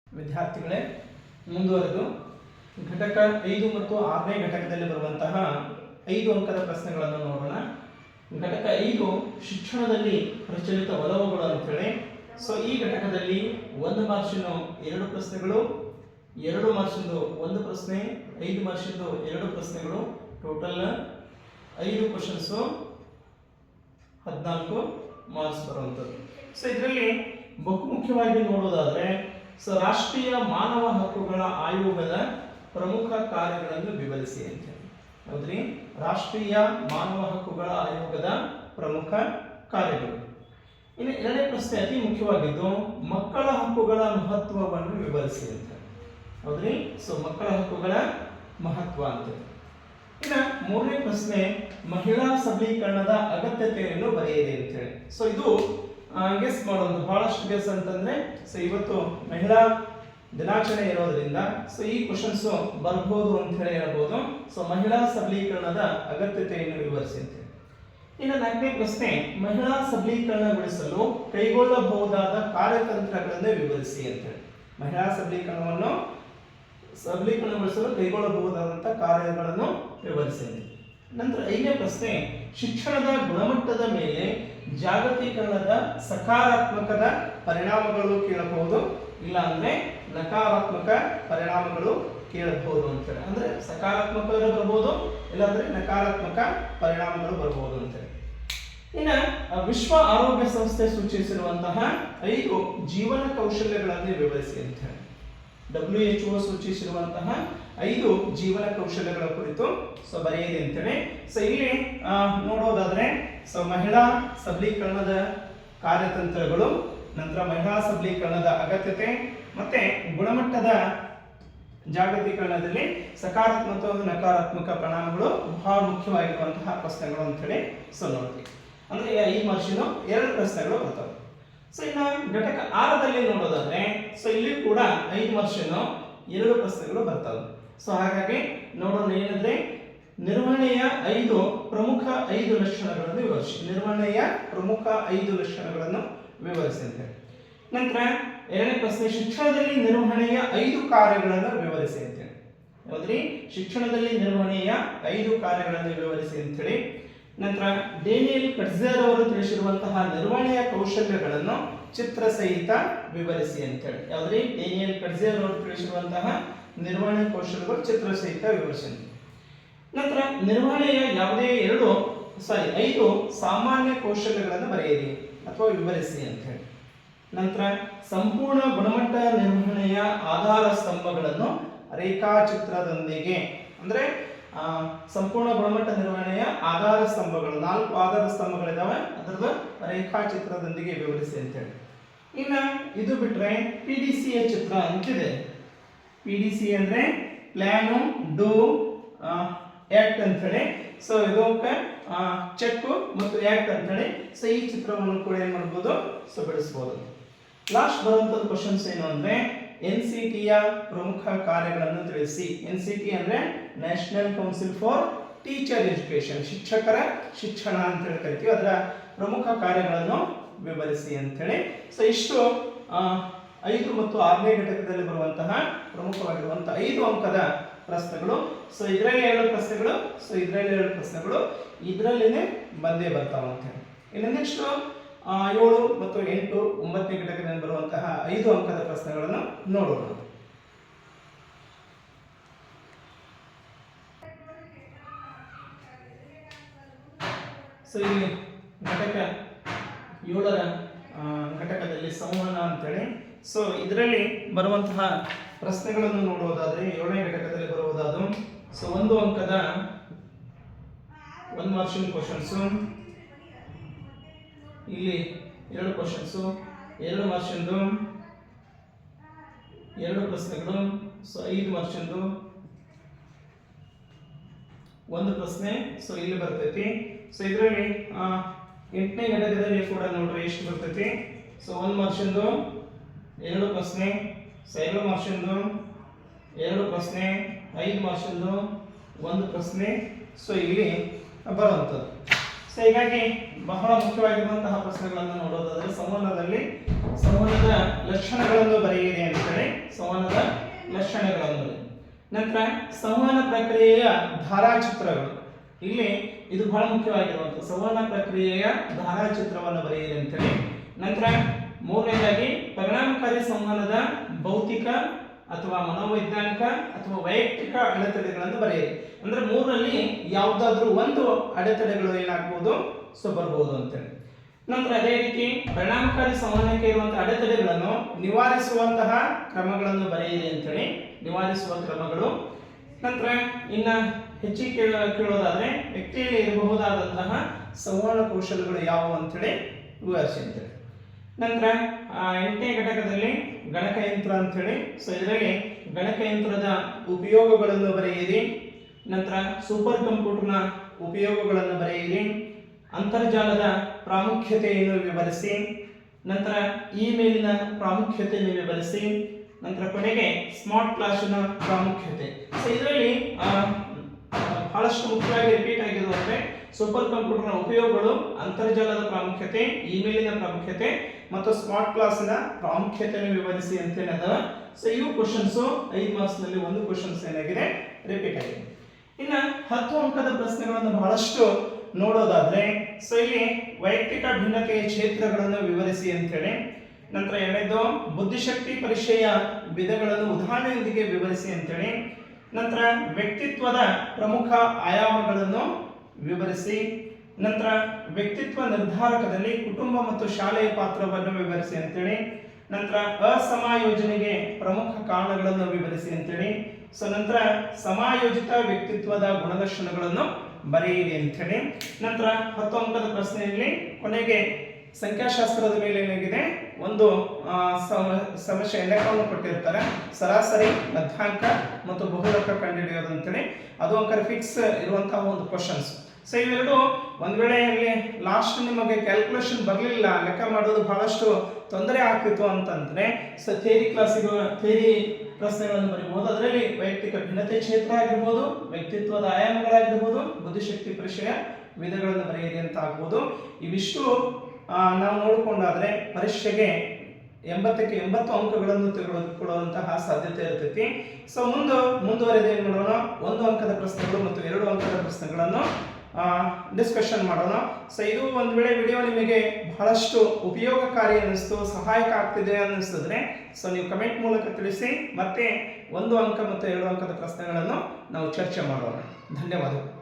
ವಿದ್ಯಾರ್ಥಿಗಳೇ, ಮುಂದುವರೆದು ಘಟಕ 5 ಮತ್ತು 6ನೇ ಘಟಕದಲ್ಲಿ ಬರುವಂತಹ 5 ಅಂಕದ ಪ್ರಶ್ನೆಗಳನ್ನು ನೋಡೋಣ. ಘಟಕ 5 ಶಿಕ್ಷಣದಲ್ಲಿ ಪ್ರಚಲಿತ ಒಲವುಗಳು ಅಂತೇಳಿ. ಈ ಘಟಕದಲ್ಲಿ 1 ಮಾರ್ಕ್ಸಿನ 2 ಪ್ರಶ್ನೆಗಳು, 2 ಮಾರ್ಕ್ಸಿಂದ 1 ಪ್ರಶ್ನೆ, 5 ಮಾರ್ಕ್ಸಿಂದ 2 ಪ್ರಶ್ನೆಗಳು, ಟೋಟಲ್ 5 ಕ್ವಶನ್ಸ್, 14 ಮಾರ್ಕ್ಸ್ ಬರುವಂಥದ್ದು. ಇದರಲ್ಲಿ ಬಹುಮುಖ್ಯವಾಗಿ ನೋಡೋದಾದ್ರೆ ರಾಷ್ಟ್ರೀಯ ಮಾನವ ಹಕ್ಕುಗಳ ಆಯೋಗದ ಪ್ರಮುಖ ಕಾರ್ಯಗಳನ್ನು ವಿವರಿಸಿ ಅಂತ ಹೇಳಿ. ಹೌದ್ರಿ, ರಾಷ್ಟ್ರೀಯ ಮಾನವ ಹಕ್ಕುಗಳ ಆಯೋಗದ ಪ್ರಮುಖ ಕಾರ್ಯಗಳು. ಇನ್ನು 2ನೇ ಪ್ರಶ್ನೆ ಅತಿ ಮುಖ್ಯವಾಗಿದ್ದು ಮಕ್ಕಳ ಹಕ್ಕುಗಳ ಮಹತ್ವವನ್ನು ವಿವರಿಸಿ ಅಂತ. ಹೌದ್ರಿ, ಮಕ್ಕಳ ಹಕ್ಕುಗಳ ಮಹತ್ವ ಅಂತ. ಇನ್ನು 3ನೇ ಪ್ರಶ್ನೆ ಮಹಿಳಾ ಸಬಲೀಕರಣದ ಅಗತ್ಯತೆಯನ್ನು ಬರೆಯಿರಿ ಅಂತ ಹೇಳಿ. ಇದು ಗೆಸ್ ಮಾಡೋದು ಬಹಳಷ್ಟು ಗೆಸ್ ಅಂತಂದ್ರೆ ಇವತ್ತು ಮಹಿಳಾ ದಿನಾಚರಣೆ ಇರೋದ್ರಿಂದ ಈ ಕ್ವಶನ್ಸ್ ಬರ್ಬೋದು ಅಂತ ಹೇಳಿ ಹೇಳ್ಬೋದು. ಮಹಿಳಾ ಸಬಲೀಕರಣದ ಅಗತ್ಯತೆಯನ್ನು ವಿವರಿಸಿ ಅಂತ ಹೇಳಿ. ಇನ್ನು 4ನೇ ಪ್ರಶ್ನೆ ಮಹಿಳಾ ಸಬಲೀಕರಣಗೊಳಿಸಲು ಕೈಗೊಳ್ಳಬಹುದಾದ ಕಾರ್ಯತಂತ್ರಗಳನ್ನು ವಿವರಿಸಿ ಅಂತ ಹೇಳಿ. ಮಹಿಳಾ ಸಬಲೀಕರಣಗೊಳಿಸಲು ಕೈಗೊಳ್ಳಬಹುದಾದಂತಹ ಕಾರ್ಯಗಳನ್ನು ವಿವರಿಸಿ. ನಂತರ 5ನೇ ಪ್ರಶ್ನೆ ಶಿಕ್ಷಣದ ಗುಣಮಟ್ಟದ ಮೇಲೆ ಜಾಗತೀಕರಣದ ಸಕಾರಾತ್ಮಕದ ಪರಿಣಾಮಗಳು ಕೇಳಬಹುದು, ಇಲ್ಲ ಅಂದ್ರೆ ನಕಾರಾತ್ಮಕ ಪರಿಣಾಮಗಳು ಕೇಳಬಹುದು ಅಂತೇಳಿ. ಅಂದ್ರೆ ಸಕಾರಾತ್ಮಕ ಬರಬಹುದು, ಇಲ್ಲಾಂದ್ರೆ ನಕಾರಾತ್ಮಕ ಪರಿಣಾಮಗಳು ಬರಬಹುದು ಅಂತೇಳಿ. ಇನ್ನು ವಿಶ್ವ ಆರೋಗ್ಯ ಸಂಸ್ಥೆ ಸೂಚಿಸಿರುವಂತಹ 5 ಜೀವನ ಕೌಶಲ್ಯಗಳನ್ನು ವಿವರಿಸಿ ಅಂತ ಹೇಳಿ. WHO ಸೂಚಿಸಿರುವಂತಹ 5 ಜೀವನ ಕೌಶಲ್ಯಗಳ ಕುರಿತು ಬರೆಯಿರಿ ಅಂತೇಳಿ. ಇಲ್ಲಿ ನೋಡೋದಾದ್ರೆ ಮಹಿಳಾ ಸಬಲೀಕರಣದ ಕಾರ್ಯತಂತ್ರಗಳು, ನಂತರ ಮಹಿಳಾ ಸಬಲೀಕರಣದ ಅಗತ್ಯತೆ, ಮತ್ತೆ ಗುಣಮಟ್ಟದ ಜಾಗತೀಕರಣದಲ್ಲಿ ಸಕಾರಾತ್ಮಕ ಮತ್ತು ನಕಾರಾತ್ಮಕ ಪರಿಣಾಮಗಳು ಬಹಳ ಮುಖ್ಯವಾಗಿರುವಂತಹ ಪ್ರಶ್ನೆಗಳು ಅಂತ ಹೇಳಿ ನೋಡ್ತೀವಿ. ಅಂದ್ರೆ 5 ಮಾರ್ಕ್ಸಿನ 2 ಪ್ರಶ್ನೆಗಳು ಬರ್ತವೆ. ಇನ್ನು ಘಟಕ 6ದಲ್ಲಿ ನೋಡೋದಾದ್ರೆ ಇಲ್ಲಿ ಕೂಡ 5 ಮಾರ್ಕ್ಸಿನ 2 ಪ್ರಶ್ನೆಗಳು ಬರ್ತವೆ. ಹಾಗಾಗಿ ನೋಡೋಣ ಏನಂದ್ರೆ ನಿರ್ವಹಣೆಯ 5 ಪ್ರಮುಖ 5 ಲಕ್ಷಣಗಳನ್ನು ವಿವರಿಸಿ. ನಿರ್ವಹಣೆಯ ಪ್ರಮುಖ 5 ಲಕ್ಷಣಗಳನ್ನು ವಿವರಿಸಿ ಅಂತ ಹೇಳಿ. ನಂತರ 2ನೇ ಪ್ರಶ್ನೆ ಶಿಕ್ಷಣದಲ್ಲಿ ನಿರ್ವಹಣೆಯ 5 ಕಾರ್ಯಗಳನ್ನು ವಿವರಿಸಿ ಅಂತ ಹೇಳಿ. ಹೌದ್ರಿ, ಶಿಕ್ಷಣದಲ್ಲಿ ನಿರ್ವಹಣೆಯ 5 ಕಾರ್ಯಗಳನ್ನು ವಿವರಿಸಿ ಅಂತ ಹೇಳಿ. ನಂತರ ಡೇನಿಯಲ್ ಕಟ್ಜರ್ ಅವರು ತಿಳಿಸಿರುವಂತಹ ನಿರ್ವಹಣೆಯ ಕೌಶಲ್ಯಗಳನ್ನು ಚಿತ್ರ ಸಹಿತ ವಿವರಿಸಿ ಅಂತ ಹೇಳಿ. ಯಾವ್ದ್ರಿ, ಡೇನಿಯಲ್ ಕಟ್ಜರ್ ಅವರು ತಿಳಿಸಿರುವಂತಹ ನಿರ್ವಹಣೆ ಕೌಶಲ್ಯಗಳು ಚಿತ್ರ ಸಹಿತ ವಿವರಿಸಿ. ನಂತರ ನಿರ್ವಹಣೆಯ ಯಾವುದೇ 5 ಸಾಮಾನ್ಯ ಕೌಶಲ್ಯಗಳನ್ನು ಬರೆಯಿರಿ ಅಥವಾ ವಿವರಿಸಿ ಅಂತ ಹೇಳಿ. ನಂತರ ಸಂಪೂರ್ಣ ಗುಣಮಟ್ಟ ನಿರ್ವಹಣೆಯ ಆಧಾರ ಸ್ತಂಭಗಳನ್ನು ರೇಖಾಚಿತ್ರದೊಂದಿಗೆ, ಅಂದ್ರೆ ಸಂಪೂರ್ಣ ಗುಣಮಟ್ಟ ನಿರ್ವಹಣೆಯ ಆಧಾರ ಸ್ತಂಭಗಳು 4 ಆಧಾರ ಸ್ತಂಭಗಳಿದಾವೆ, ಅದರದ ರೇಖಾಚಿತ್ರದೊಂದಿಗೆ ವಿವರಿಸಿ ಅಂತ ಹೇಳಿ. ಇನ್ನು ಇದು ಬಿಟ್ರೆ PDCA ಚಿತ್ರ ಅಂತಿದೆ. PDC ಅಂದ್ರೆ ಪ್ಲಾನ್ ಡೂ ಆಕ್ಟ್ ಅಂತ ಹೇಳಿ. ಇದಕ್ಕೆ ಚೆಕ್ ಮತ್ತು ಆಕ್ಟ್ ಅಂತ ಹೇಳಿ. ಈ ಚಿತ್ರವನ್ನು ಕೂಡ ಏನ್ ಮಾಡಬಹುದು, ಬಿಡಿಸಬಹುದು. ಲಾಸ್ಟ್ ಬರುವಂತದ್ದು ಕ್ವಶನ್ಸ್ ಏನು ಅಂದ್ರೆ NCTಯ ಪ್ರಮುಖ ಕಾರ್ಯಗಳನ್ನು ತಿಳಿಸಿ. NCT ಅಂದ್ರೆ national council for teacher education, ಶಿಕ್ಷಕರ ಶಿಕ್ಷಣ ಅಂತ ಹೇಳಿ ಕರಿತೀವಿ. ಅದರ ಪ್ರಮುಖ ಕಾರ್ಯಗಳನ್ನು ವಿವರಿಸಿ ಅಂತ ಹೇಳಿ. ಇಷ್ಟು 5 ಮತ್ತು 6ನೇ ಘಟಕದಲ್ಲಿ ಬರುವಂತಹ ಪ್ರಮುಖವಾಗಿರುವಂತಹ 5 ಅಂಕದ ಪ್ರಶ್ನೆಗಳು. ಇದರಲ್ಲಿ 2 ಪ್ರಶ್ನೆಗಳು, ಇದರಲ್ಲಿ 2 ಪ್ರಶ್ನೆಗಳು ಇದರಲ್ಲಿನೇ ಬಂದೇ ಬರ್ತಾವ ಅಂತ ಹೇಳಿ. ಇನ್ನು ನೆಕ್ಸ್ಟ್ 7 ಮತ್ತು 8, 9ನೇ ಘಟಕದಲ್ಲಿ ಬರುವಂತಹ 5 ಅಂಕದ ಪ್ರಶ್ನೆಗಳನ್ನು ನೋಡೋಣ. ಇಲ್ಲಿ ಘಟಕ 7ರ ಘಟಕದಲ್ಲಿ ಸಂವಹನ ಅಂತೇಳಿ. ಇದರಲ್ಲಿ ಬರುವಂತಹ ಪ್ರಶ್ನೆಗಳನ್ನು ನೋಡುವುದಾದ್ರೆ 7ನೇ ಘಟಕದಲ್ಲಿ ಬರುವುದಾದ 1 ಅಂಕದ 1 ಮಾರ್ಕ್ಸಿನ ಕ್ವಶನ್ಸ್, ಇಲ್ಲಿ 2 ಕ್ವಶನ್ಸ್, 2 ಮಾರ್ಕ್ಸಿಂದು 2 ಪ್ರಶ್ನೆಗಳು, 5 ಮಾರ್ಕ್ಸಿಂದು 1 ಪ್ರಶ್ನೆ ಇಲ್ಲಿ ಬರ್ತೈತಿ. ಇದರಲ್ಲಿ 8ನೇ ಘಟಕದಲ್ಲಿ ಕೂಡ ನೋಡ್ರಿ ಎಷ್ಟು ಬರ್ತೈತಿ. 1 ಮಾರ್ಕ್ಸಿಂದು 2 ಪ್ರಶ್ನೆ, 2 ಮಾರ್ಕ್ಸಿಂದು 2 ಪ್ರಶ್ನೆ, 5 ಮಾರ್ಕ್ಸಿಂದು 1 ಪ್ರಶ್ನೆ ಇಲ್ಲಿ ಬರುವಂಥದ್ದು. ಹೀಗಾಗಿ ಬಹಳ ಮುಖ್ಯವಾಗಿರುವಂತಹ ಪ್ರಶ್ನೆಗಳನ್ನು ನೋಡೋದಾದ್ರೆ ಸಂವಹನದ ಲಕ್ಷಣಗಳನ್ನು ಬರೆಯಿರಿ ಅಂತ ಹೇಳಿ ನಂತರ ಸಂವಹನ ಪ್ರಕ್ರಿಯೆಯ ಧಾರಾಚಿತ್ರಗಳು, ಇಲ್ಲಿ ಇದು ಬಹಳ ಮುಖ್ಯವಾಗಿರುವಂತಹ ಸಂವಹನ ಪ್ರಕ್ರಿಯೆಯ ಧಾರಾಚಿತ್ರವನ್ನು ಬರೆಯಿರಿ ಅಂತೇಳಿ. ನಂತರ ಮೂರನೇದಾಗಿ ಪರಿಣಾಮಕಾರಿ ಸಂವಹನದ ಭೌತಿಕ ಅಥವಾ ಮನೋವೈಜ್ಞಾನಿಕ ಅಥವಾ ವೈಯಕ್ತಿಕ ಅಡೆತಡೆಗಳನ್ನು ಬರೆಯಿರಿ. ಅಂದ್ರೆ ಮೂರರಲ್ಲಿ ಯಾವುದಾದ್ರೂ ಒಂದು ಅಡೆತಡೆಗಳು ಏನಾಗಬಹುದು, ಸೊ ಬರ್ಬೋದು ಅಂತೇಳಿ. ನಂತರ ಅದೇ ರೀತಿ ಪರಿಣಾಮಕಾರಿ ಸಂವಹನಕ್ಕೆ ಇರುವಂತಹ ಅಡೆತಡೆಗಳನ್ನು ನಿವಾರಿಸುವಂತಹ ಕ್ರಮಗಳನ್ನು ಬರೆಯಿರಿ ಅಂತೇಳಿ, ನಿವಾರಿಸುವ ಕ್ರಮಗಳು. ನಂತರ ಇನ್ನ ಹೆಚ್ಚಿಗೆ ಕೇಳೋದಾದ್ರೆ ವ್ಯಕ್ತಿಯಲ್ಲಿ ಇರಬಹುದಾದಂತಹ ಸಂವಹನ ಕೌಶಲ್ಯಗಳು ಯಾವುವು ಅಂತೇಳಿ ವಿವರಿಸಿ ಅಂತೇಳಿ. ನಂತರ 8ನೇ ಘಟಕದಲ್ಲಿ ಗಣಕಯಂತ್ರ ಅಂತೇಳಿ, ಸೊ ಇದರಲ್ಲಿ ಗಣಕಯಂತ್ರದ ಉಪಯೋಗಗಳನ್ನು ಬರೆಯಿರಿ. ನಂತರ ಸೂಪರ್ ಕಂಪ್ಯೂಟರ್ನ ಉಪಯೋಗಗಳನ್ನು ಬರೆಯಿರಿ. ಅಂತರ್ಜಾಲದ ಪ್ರಾಮುಖ್ಯತೆಯನ್ನು ವಿವರಿಸಿ. ನಂತರ ಇಮೇಲಿನ ಪ್ರಾಮುಖ್ಯತೆಯನ್ನು ವಿವರಿಸಿ. ನಂತರ ಕೊನೆಗೆ ಸ್ಮಾರ್ಟ್ ಕ್ಲಾಸಿನ ಪ್ರಾಮುಖ್ಯತೆ. ಸೊ ಇದರಲ್ಲಿ ಬಹಳಷ್ಟು ಮುಖ್ಯವಾಗಿ ರಿಪೀಟ್ ಆಗಿರುವಂತೆ ಸೂಪರ್ ಕಂಪ್ಯೂಟರ್ನ ಉಪಯೋಗಗಳು, ಅಂತರ್ಜಾಲದ ಪ್ರಾಮುಖ್ಯತೆ, ಇಮೇಲಿನ ಪ್ರಾಮುಖ್ಯತೆ ಮತ್ತು ಸ್ಮಾರ್ಟ್ ಕ್ಲಾಸಿನ ಪ್ರಾಮುಖ್ಯತೆಯನ್ನು ವಿವರಿಸಿ ಅಂತ ಏನದ. ಸೊ ಇವು ಕ್ವಶನ್ಸ್ 5 ಮಾರ್ಕ್ಸ್ ನಲ್ಲಿ ಒಂದು ಕ್ವಶನ್ಸ್ ಏನಾಗಿದೆ, ರಿಪೀಟ್ ಆಗಿದೆ. ಇನ್ನ 10 ಅಂಕದ ಪ್ರಶ್ನೆಗಳನ್ನು ಬಹಳಷ್ಟು ನೋಡೋದಾದ್ರೆ, ಸೊ ಇಲ್ಲಿ ವೈಯಕ್ತಿಕ ಭಿನ್ನತೆಯ ಕ್ಷೇತ್ರಗಳನ್ನು ವಿವರಿಸಿ ಅಂತೇಳಿ. ನಂತರ ಎರಡನೇದು ಬುದ್ಧಿಶಕ್ತಿ ಪರೀಕ್ಷೆಯ ವಿಧಗಳನ್ನು ಉದಾಹರಣೆಯೊಂದಿಗೆ ವಿವರಿಸಿ ಅಂತೇಳಿ. ನಂತರ ವ್ಯಕ್ತಿತ್ವದ ಪ್ರಮುಖ ಆಯಾಮಗಳನ್ನು ವಿವರಿಸಿ. ನಂತರ ವ್ಯಕ್ತಿತ್ವ ನಿರ್ಧಾರಕದಲ್ಲಿ ಕುಟುಂಬ ಮತ್ತು ಶಾಲೆಯ ಪಾತ್ರವನ್ನು ವಿವರಿಸಿ ಅಂತೇಳಿ. ನಂತರ ಅಸಮಾಯೋಜನೆಗೆ ಪ್ರಮುಖ ಕಾರಣಗಳನ್ನು ವಿವರಿಸಿ ಅಂತೇಳಿ. ಸೊ ನಂತರ ಸಮಾಯೋಜಿತ ವ್ಯಕ್ತಿತ್ವದ ಗುಣಲಕ್ಷಣಗಳನ್ನು ಬರೆಯಿರಿ ಅಂತೇಳಿ. ನಂತರ 10 ಅಂಕದ ಪ್ರಶ್ನೆಯಲ್ಲಿ ಕೊನೆಗೆ ಸಂಖ್ಯಾಶಾಸ್ತ್ರದ ಮೇಲೆ ಏನಾಗಿದೆ, ಒಂದು ಸಮಸ್ಯೆ ಲೆಕ್ಕವನ್ನು ಕೊಟ್ಟಿರ್ತಾರೆ, ಸರಾಸರಿ, ಮಧ್ಯಾಂಕ ಮತ್ತು ಬಹುಲಕ ಕಂಡುಹಿಡಿಯೋದು ಅಂತೇಳಿ. ಅದು ಅಂಕರ ಫಿಕ್ಸ್ ಇರುವಂತಹ ಒಂದು ಕ್ವಶನ್ಸ್. ಸೊ ಇವೆರಡು ಒಂದ್ ವೇಳೆ ಇಲ್ಲಿ ಲಾಸ್ಟ್ ನಿಮಗೆ ಕ್ಯಾಲ್ಕುಲೇಷನ್ ಬರಲಿಲ್ಲ, ಲೆಕ್ಕ ಮಾಡೋದು ಬಹಳಷ್ಟು ತೊಂದರೆ ಆಗ್ತಿತ್ತು ಅಂತಂದ್ರೆ, ಸೊ ಥಿಯರಿ ಪ್ರಶ್ನೆಗಳನ್ನು ಬರೀಬಹುದು. ಅದರಲ್ಲಿ ವೈಯಕ್ತಿಕ ಭಿನ್ನತೆ ಕ್ಷೇತ್ರ ಆಗಿರ್ಬೋದು, ವ್ಯಕ್ತಿತ್ವದ ಆಯಾಮಗಳಾಗಿರ್ಬೋದು, ಬುದ್ಧಿಶಕ್ತಿ ಪರೀಕ್ಷೆಯ ವಿಧಗಳನ್ನು ಬರೆಯಿರಿ ಅಂತ ಆಗ್ಬೋದು. ಇವಿಷ್ಟು ನಾವು ನೋಡಿಕೊಂಡಾದ್ರೆ ಪರೀಕ್ಷೆಗೆ 80ಕ್ಕೆ 80 ಅಂಕಗಳನ್ನು ತೆಗೆದುಕೊಳ್ಳುವಂತಹ ಸಾಧ್ಯತೆ ಇರ್ತೈತಿ. ಸೊ ಮುಂದುವರೆದ ಏನು ಮಾಡೋಣ, 1 ಅಂಕದ ಪ್ರಶ್ನೆಗಳು ಮತ್ತು 2 ಅಂಕದ ಪ್ರಶ್ನೆಗಳನ್ನು ಡಿಸ್ಕಷನ್ ಮಾಡೋಣ. ಸೊ ಇದು ಒಂದು ವೇಳೆ ವಿಡಿಯೋ ನಿಮಗೆ ಬಹಳಷ್ಟು ಉಪಯೋಗಕಾರಿ ಅನ್ನಿಸ್ತು, ಸಹಾಯಕ ಆಗ್ತಿದೆ ಅನ್ನಿಸಿದ್ರೆ ಸೊ ನೀವು ಕಮೆಂಟ್ ಮೂಲಕ ತಿಳಿಸಿ. ಮತ್ತೆ 1 ಅಂಕ ಮತ್ತು 2 ಅಂಕದ ಪ್ರಶ್ನೆಗಳನ್ನು ನಾವು ಚರ್ಚೆ ಮಾಡೋಣ. ಧನ್ಯವಾದಗಳು.